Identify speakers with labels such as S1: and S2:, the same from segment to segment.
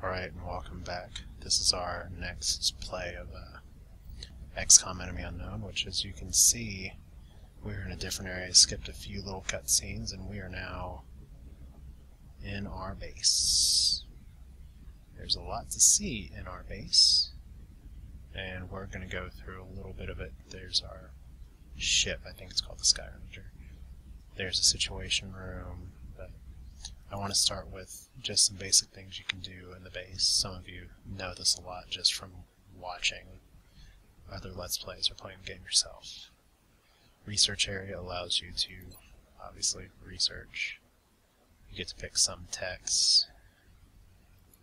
S1: Alright, and welcome back. This is our next play of XCOM Enemy Unknown, which, as you can see, we're in a different area, skipped a few little cutscenes, and we are now in our base. There's a lot to see in our base, and we're going to go through a little bit of it. There's our ship, I think it's called the Sky Ranger. There's a situation room, but I want to start with just some basic things you can do in the base. Some of you know this a lot just from watching other Let's Plays or playing the game yourself. Research area allows you to, obviously, research. You get to pick some texts.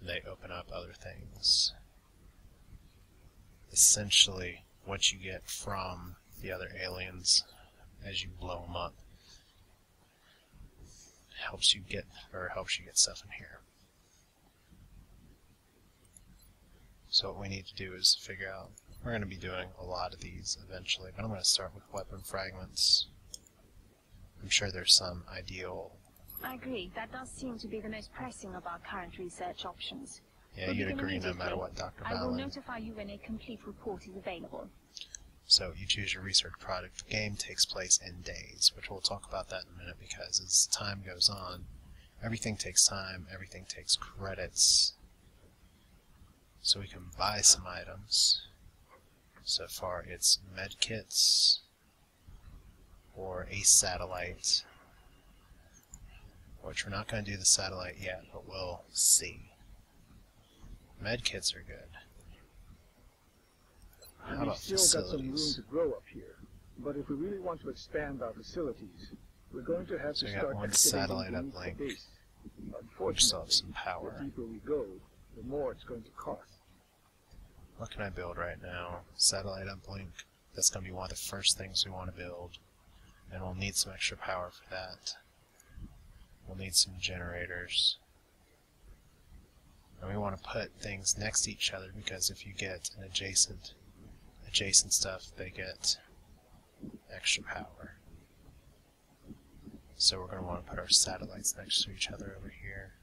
S1: They open up other things. Essentially, what you get from the other aliens as you blow them up helps you get stuff in here. So what we need to do is figure out, we're going to be doing a lot of these eventually, but I'm going to start with weapon fragments. I'm sure there's some ideal.
S2: I agree. That does seem to be the most pressing of our current research options.
S1: Yeah, you'd agree no matter what, Dr. Ballin.
S2: I will notify you when a complete report is available.
S1: So you choose your research product. The game takes place in days, which we'll talk about that in a minute, because as time goes on, everything takes time, everything takes credits. So we can buy some items. So far it's medkits or a satellite, which we're not going to do the satellite yet, but we'll see. Medkits are good. How about
S3: We've still got some room
S1: facilities?
S3: to grow up here, but if we really want to expand our facilities, we're going to have
S1: So
S3: to
S1: we got
S3: start
S1: one
S3: excavating
S1: satellite
S3: beneath the
S1: uplink,
S3: base.
S1: which still have some
S3: Unfortunately,
S1: power.
S3: the deeper we go, the more it's going to cost.
S1: What can I build right now? Satellite uplink. That's going to be one of the first things we want to build, and we'll need some extra power for that. We'll need some generators. And we want to put things next to each other, because if you get an adjacent stuff, they get extra power. So we're going to want to put our satellites next to each other over here.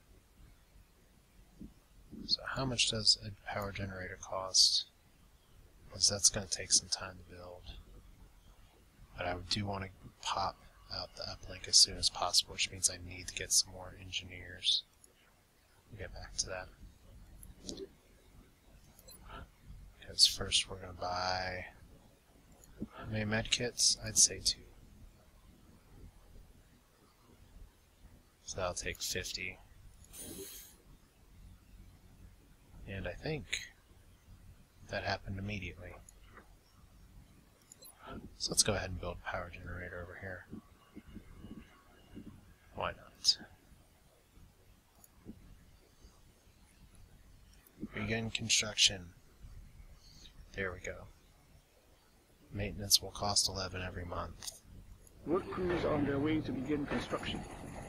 S1: So how much does a power generator cost? Because that's going to take some time to build. But I do want to pop out the uplink as soon as possible, which means I need to get some more engineers. We'll get back to that. Because first we're going to buy how many medkits? I'd say 2. So that'll take 50. And I think that happened immediately. So let's go ahead and build a power generator over here. Why not? Begin construction. There we go. Maintenance will cost 11 every month.
S3: Work crews are on their way to begin construction.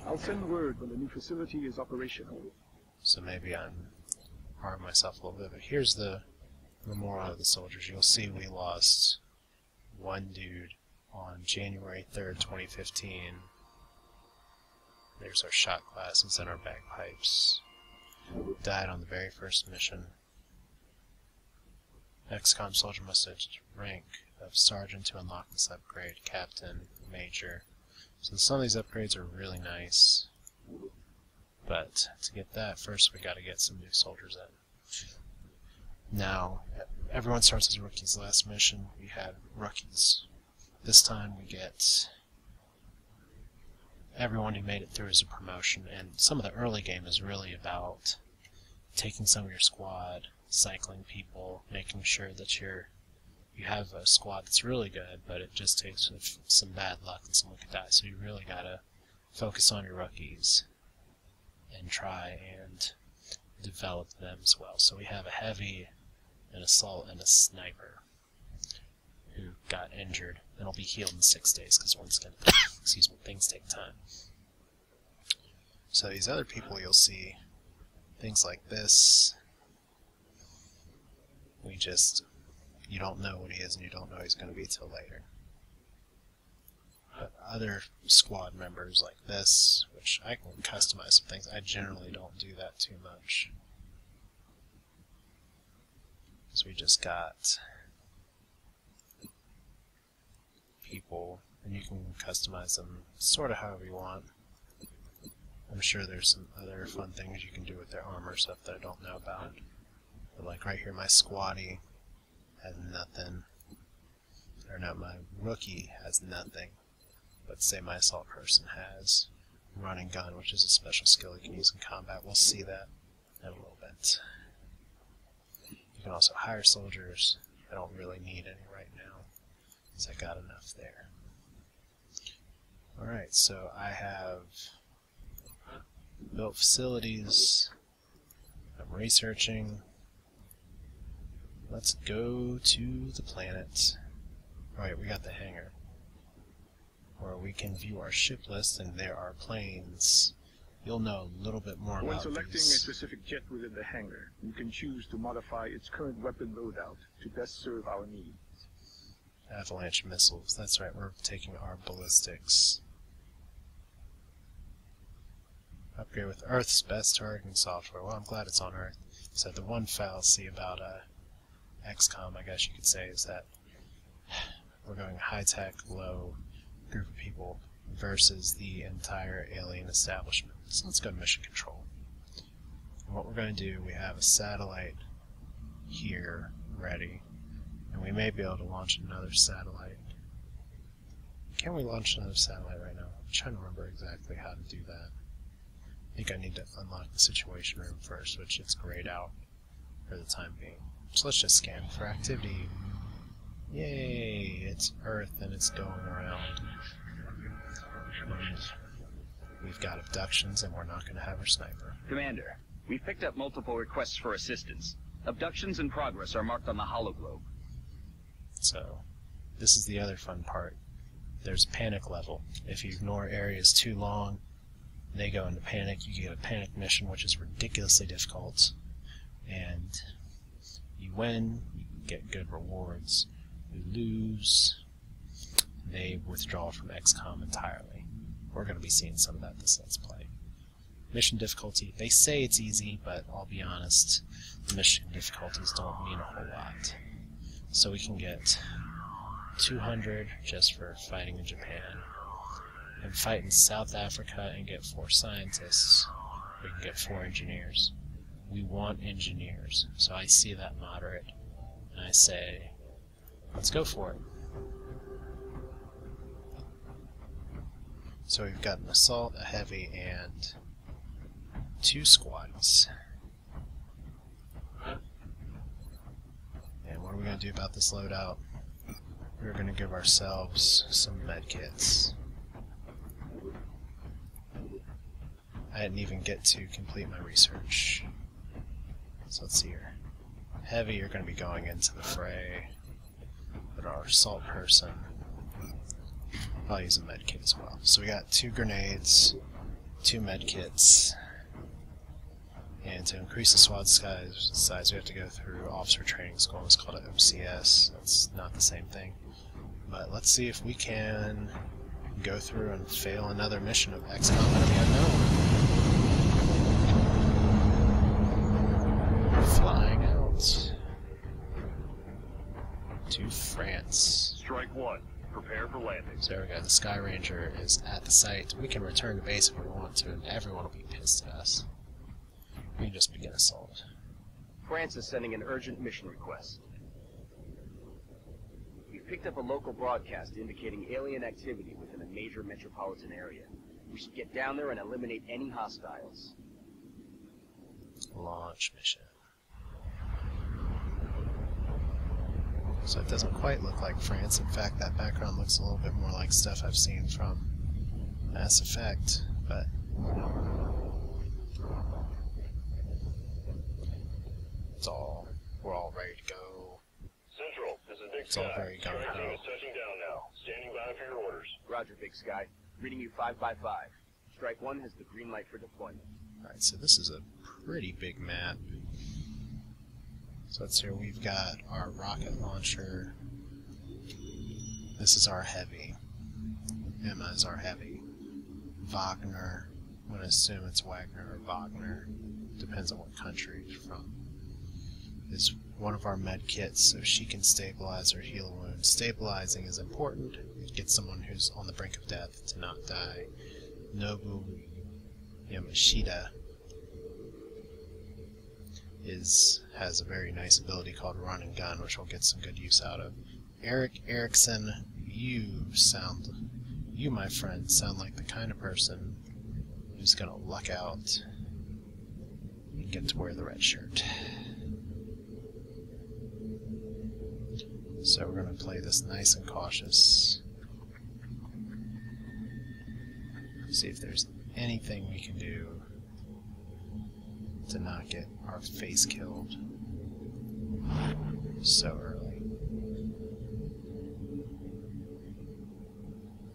S3: I'll send word when the new facility is operational.
S1: So maybe I'm harming myself a little bit, but here's the memorial of the soldiers. You'll see we lost one dude on January 3rd, 2015. There's our shot glasses and our bagpipes. Died on the very first mission. XCOM soldier must have rank of sergeant to unlock this upgrade, captain, major. So some of these upgrades are really nice, but to get that, first we got to get some new soldiers in. Now, everyone starts as rookies. Last mission we had rookies. This time we get everyone who made it through as a promotion, and some of the early game is really about taking some of your squad, cycling people, making sure that you have a squad that's really good, but it just takes some bad luck and someone could die. So you really gotta focus on your rookies and try and develop them as well. So we have a heavy, an assault, and a sniper who got injured and will be healed in 6 days, because once again, excuse me, things take time. So these other people, you'll see things like this. You don't know what he is, and you don't know he's going to be till later. But other squad members like this, which I can customize some things, I generally don't do that too much. So we just got people, and you can customize them sort of however you want. I'm sure there's some other fun things you can do with their armor stuff that I don't know about. But like right here, my squatty has nothing. Or no, my rookie has nothing. But say my assault person has run and gun, which is a special skill you can use in combat. We'll see that in a little bit. You can also hire soldiers. I don't really need any right now, because I got enough there. Alright, so I have built facilities. I'm researching. Let's go to the planet. Alright, we got the hangar, where we can view our ship list, and there are planes. You'll know a little bit more
S3: When
S1: about
S3: selecting a
S1: these.
S3: specific jet within the hangar, you can choose to modify its current weapon loadout to best serve our needs.
S1: Avalanche missiles. That's right, we're taking our ballistics. Upgrade with Earth's best targeting software. Well, I'm glad it's on Earth. So the one fallacy about XCOM, I guess you could say, is that we're going high-tech, low group of people versus the entire alien establishment. So let's go to mission control. And what we're going to do, we have a satellite here ready, and we may be able to launch another satellite. Can we launch another satellite right now? I'm trying to remember exactly how to do that. I think I need to unlock the situation room first, which is grayed out for the time being. So let's just scan for activity. Yay! It's Earth and it's going around. And we've got abductions and we're not going to have our sniper.
S4: Commander, we've picked up multiple requests for assistance. Abductions in progress are marked on the hologlobe.
S1: So, this is the other fun part. There's panic level. If you ignore areas too long, they go into panic. You get a panic mission, which is ridiculously difficult. And you win, you get good rewards. You lose, they withdraw from XCOM entirely. We're going to be seeing some of that this Let's Play. Mission difficulty, they say it's easy, but I'll be honest, the mission difficulties don't mean a whole lot. So we can get 200 just for fighting in Japan, and fight in South Africa and get 4 scientists. We can get 4 engineers. We want engineers, so I see that moderate, and I say, let's go for it. So we've got an assault, a heavy, and 2 squads. And what are we going to do about this loadout? We're going to give ourselves some medkits. I didn't even get to complete my research. So let's see here. Heavy, you're going to be going into the fray. But our assault person, I'll use a medkit as well. So we got 2 grenades, 2 medkits, and to increase the SWAT size, we have to go through officer training school. It's called an OCS. That's not the same thing. But let's see if we can go through and fail another mission of XCOM Enemy Unknown. Flying out to France.
S5: Strike 1. Prepare for landing.
S1: So there we go. The Sky Ranger is at the site. We can return to base if we want to, and everyone will be pissed at us. We can just begin assault.
S4: France is sending an urgent mission request. We've picked up a local broadcast indicating alien activity within a major metropolitan area. We should get down there and eliminate any hostiles.
S1: Launch mission. So it doesn't quite look like France. In fact, that background looks a little bit more like stuff I've seen from Mass Effect, but we're all ready to go.
S5: Central, this is Big
S1: It's all
S5: Sky.
S1: very gung-ho.
S5: Strike team is touching down now. Standing by for your orders.
S4: Roger, Big Sky. Reading you 5x5. Strike 1 has the green light for deployment.
S1: Alright, so this is a pretty big map. So let's see, we've got our rocket launcher. This is our heavy. Emma is our heavy. Wagner, I'm going to assume it's Wagner or Wagner. Depends on what country it's from. is one of our med kits so she can stabilize or heal a wound. Stabilizing is important. It gets someone who's on the brink of death to not die. Nobu Yamashita has a very nice ability called Run and Gun, which we'll get some good use out of. Eric Erickson, you, my friend, sound like the kind of person who's gonna luck out and get to wear the red shirt. So we're gonna play this nice and cautious. See if there's anything we can do to not get our face killed so early.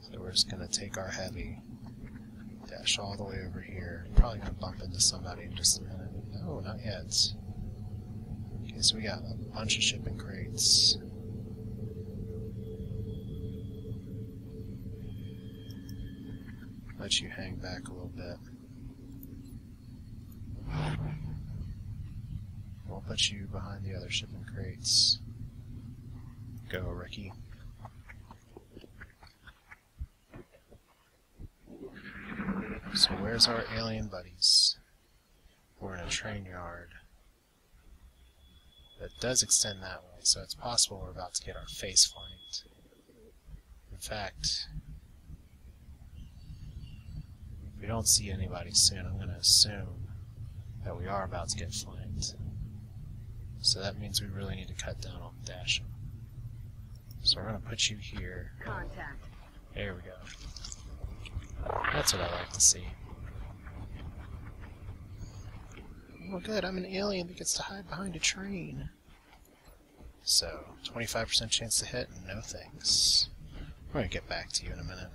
S1: So we're just going to take our heavy, dash all the way over here. Probably going to bump into somebody in just a minute. No, not yet. Okay, so we got a bunch of shipping crates. Let you hang back a little bit. We'll put you behind the other shipping crates. Go, Ricky. So where's our alien buddies? We're in a train yard. That does extend that way, so it's possible we're about to get our face flanked. In fact, if we don't see anybody soon, I'm going to assume that we are about to get flanked. So that means we really need to cut down on the dashing. So we're going to put you here.
S2: Contact.
S1: There we go. That's what I like to see. Well, good. I'm an alien that gets to hide behind a train. So, 25% chance to hit, and no thanks. We're going to get back to you in a minute.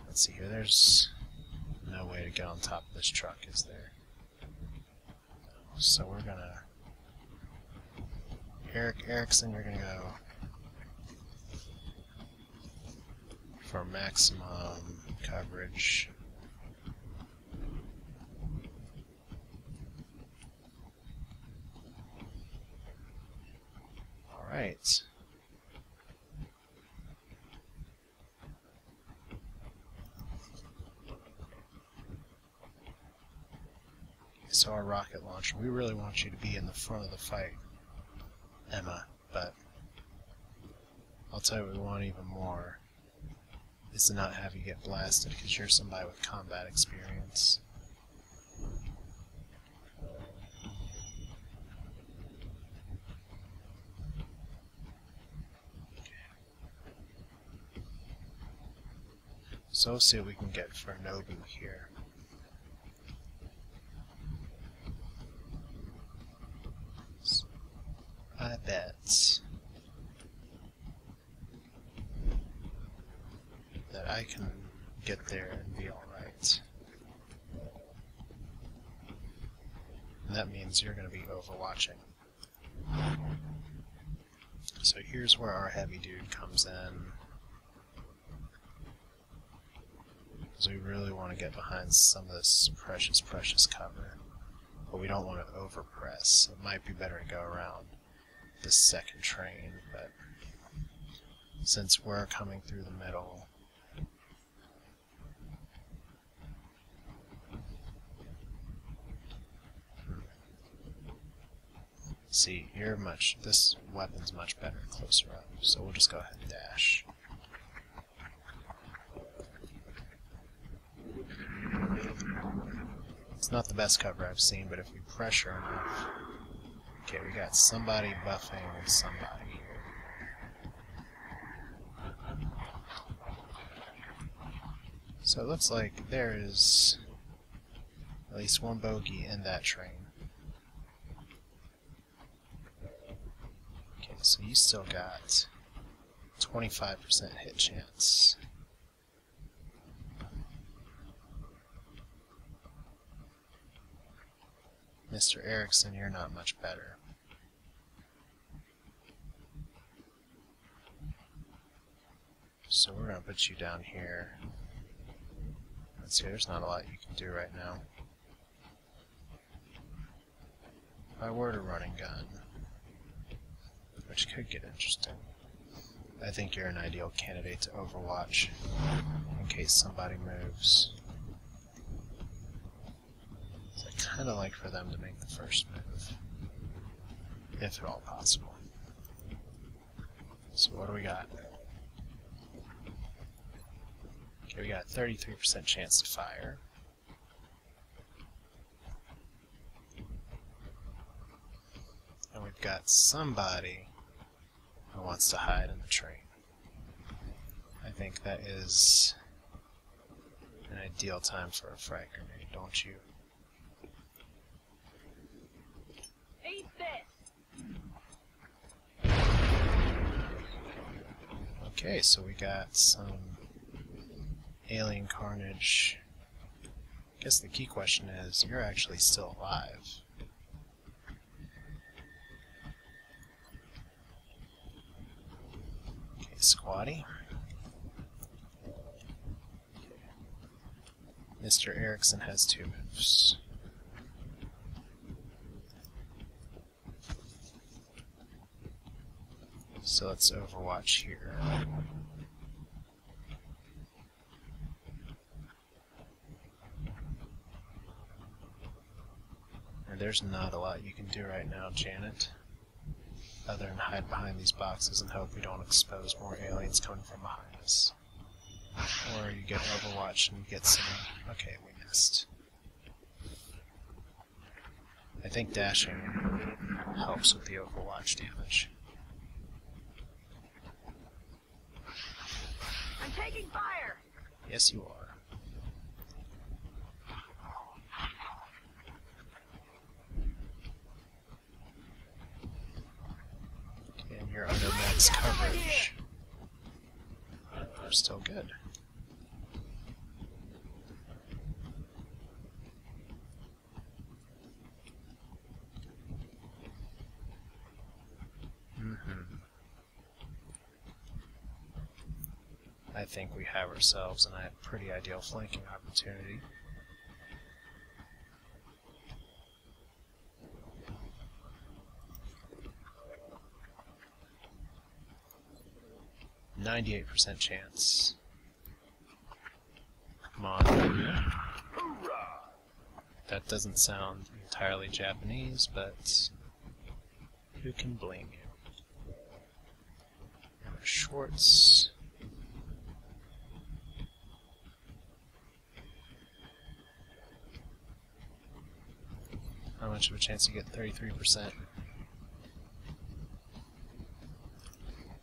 S1: Let's see here. There's no way to get on top of this truck, is there? So we're going to... Eric Erickson, you're going to go for maximum coverage. Alright. So our rocket launcher, we really want you to be in the front of the fight, Emma, but I'll tell you what we want even more is to not have you get blasted because you're somebody with combat experience. So we'll see what we can get for Nobu here. I bet that I can get there and be alright. And that means you're going to be overwatching. So here's where our heavy dude comes in. Because we really want to get behind some of this precious cover. But we don't want to overpress. It might be better to go around this second train, but since we're coming through the middle, see, this weapon's much better closer up, so we'll just go ahead and dash. It's not the best cover I've seen, but if we pressure enough... Okay, we got somebody buffing somebody here. So it looks like there is at least one bogey in that train. Okay, so you still got 25% hit chance. Mr. Erickson, you're not much better. So we're going to put you down here. Let's see, there's not a lot you can do right now. If I were to run and gun, which could get interesting, I think you're an ideal candidate to overwatch in case somebody moves. So I'd kind of like for them to make the first move, if at all possible. So what do we got? Okay, we got a 33% chance to fire. And we've got somebody who wants to hide in the train. I think that is an ideal time for a frag grenade, don't you?
S2: Eat this!
S1: Okay, so we got some alien carnage. I guess the key question is, you're actually still alive. Okay, squatty. Mr. Erickson has 2 moves. So let's overwatch here. And there's not a lot you can do right now, Janet, other than hide behind these boxes and hope we don't expose more aliens coming from behind us. Or you get overwatched and get some... Okay, we missed. I think dashing helps with the overwatch damage.
S2: I'm taking fire!
S1: Yes, you are. Okay, and you're under max coverage. We're still good. I think we have ourselves a pretty ideal flanking opportunity. %98 chance. Come on. That doesn't sound entirely Japanese, but who can blame you? Shorts. How much of a chance you get? 33%.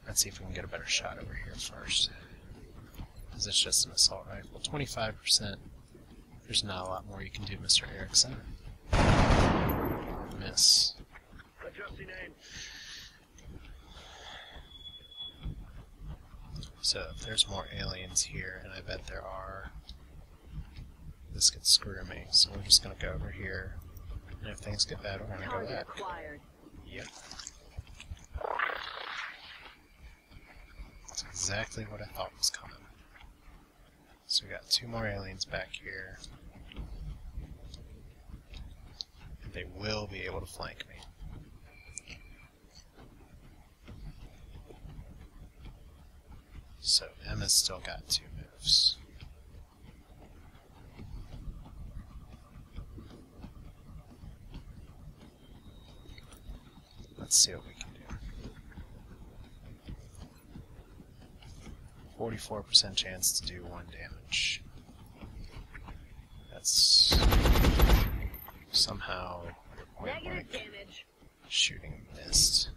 S1: Let's see if we can get a better shot over here first. Because it's just an assault rifle. 25%. There's not a lot more you can do, Mr. Erickson. Miss.
S5: Adjusting aim.
S1: So if there's more aliens here, and I bet there are, this could screw me. So we're just going to go over here. And if things get bad, we're going to go back.
S2: Acquired.
S1: Yep. That's exactly what I thought was coming. So we got 2 more aliens back here. And they will be able to flank me. So Emma's still got 2 moves. Let's see what we can do. 44% chance to do 1 damage. That's somehow point
S2: Negative
S1: blank
S2: damage.
S1: shooting missed.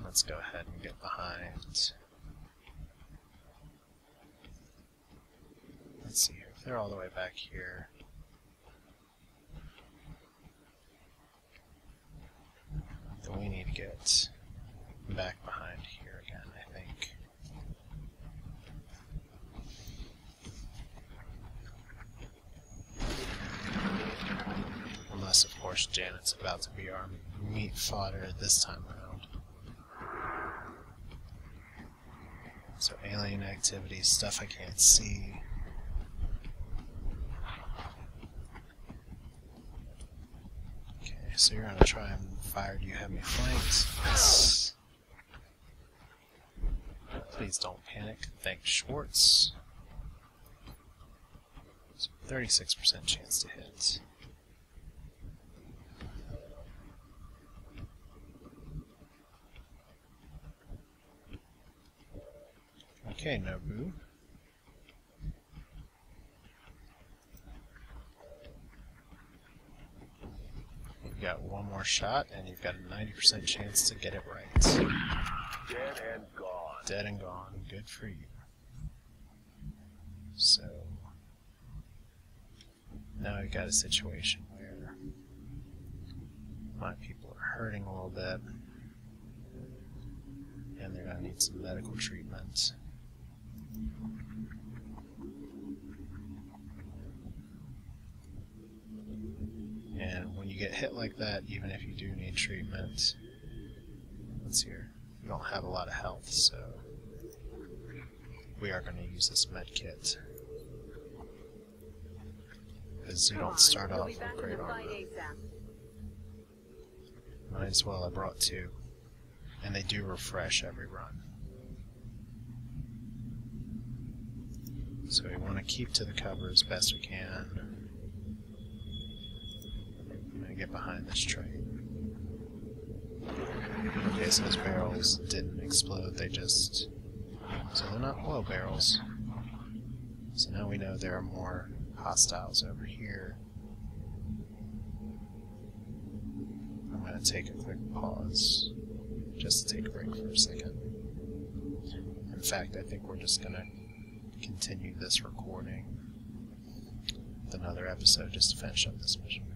S1: Let's go ahead and get behind. Let's see here. If they're all the way back here. Then we need to get back behind here again, I think. Unless, of course, Janet's about to be our meat fodder this time around. So alien activity, stuff I can't see. so you're gonna try and fire. Do you have me flanked? Yes. Please don't panic. Thanks, Schwartz. So 36% chance to hit. Okay, Nobu. You've got one more shot, and you've got a 90% chance to get it right.
S5: Dead and gone.
S1: Dead and gone. Good for you. So, now we've got a situation where my people are hurting a little bit, and they're going to need some medical treatment. And when you get hit like that, even if you do need treatment, let's see here, you don't have a lot of health, so we are going to use this med kit. Because you don't start off with great armor. Might as well, I brought 2. And they do refresh every run. So we want to keep to the cover as best we can. I'm going to get behind this train. Okay, so those barrels didn't explode, they just... So they're not oil barrels. So now we know there are more hostiles over here. I'm going to take a quick pause, just to take a break for a second. In fact, I think we're just going to continue this recording with another episode just to finish up this mission.